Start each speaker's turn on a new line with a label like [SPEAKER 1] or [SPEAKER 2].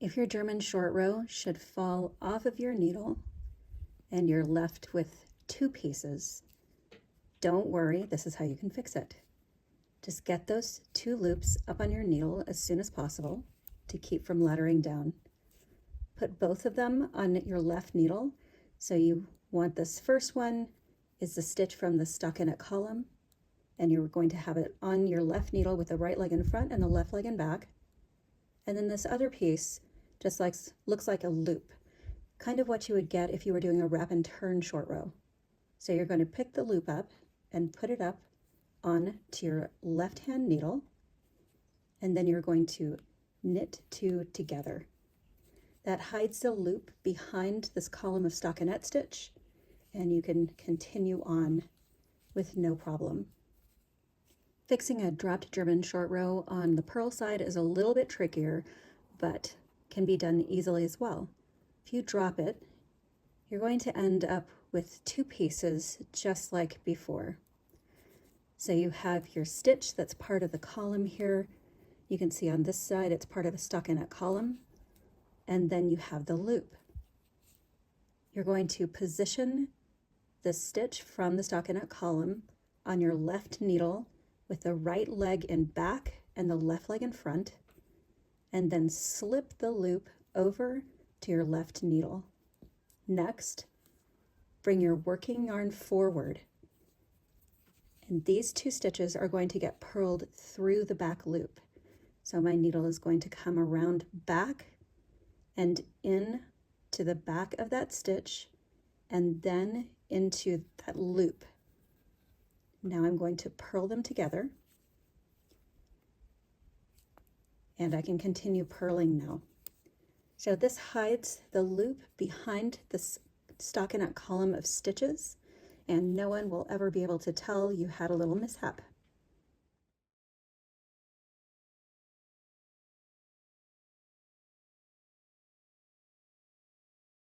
[SPEAKER 1] If your German short row should fall off of your needle and you're left with two pieces, don't worry, this is how you can fix it. Just get those two loops up on your needle as soon as possible to keep from lettering down. Put both of them on your left needle. So you want this first one is the stitch from the stockinette column, and you're going to have it on your left needle with the right leg in front and the left leg in back. And then this other piece just looks like a loop, kind of what you would get if you were doing a wrap and turn short row. So you're going to pick the loop up and put it up on to your left hand needle, and then you're going to knit two together. That hides the loop behind this column of stockinette stitch, and you can continue on with no problem. Fixing a dropped German short row on the purl side is a little bit trickier, but can be done easily as well. If you drop it, you're going to end up with two pieces just like before. So you have your stitch that's part of the column here. You can see on this side it's part of a stockinette column, and then you have the loop. You're going to position the stitch from the stockinette column on your left needle with the right leg in back and the left leg in front, and then slip the loop over to your left needle. Next, bring your working yarn forward, and these two stitches are going to get purled through the back loop. So my needle is going to come around back and in to the back of that stitch and then into that loop. Now I'm going to purl them together, and I can continue purling now. So this hides the loop behind this stockinette column of stitches, and no one will ever be able to tell you had a little mishap.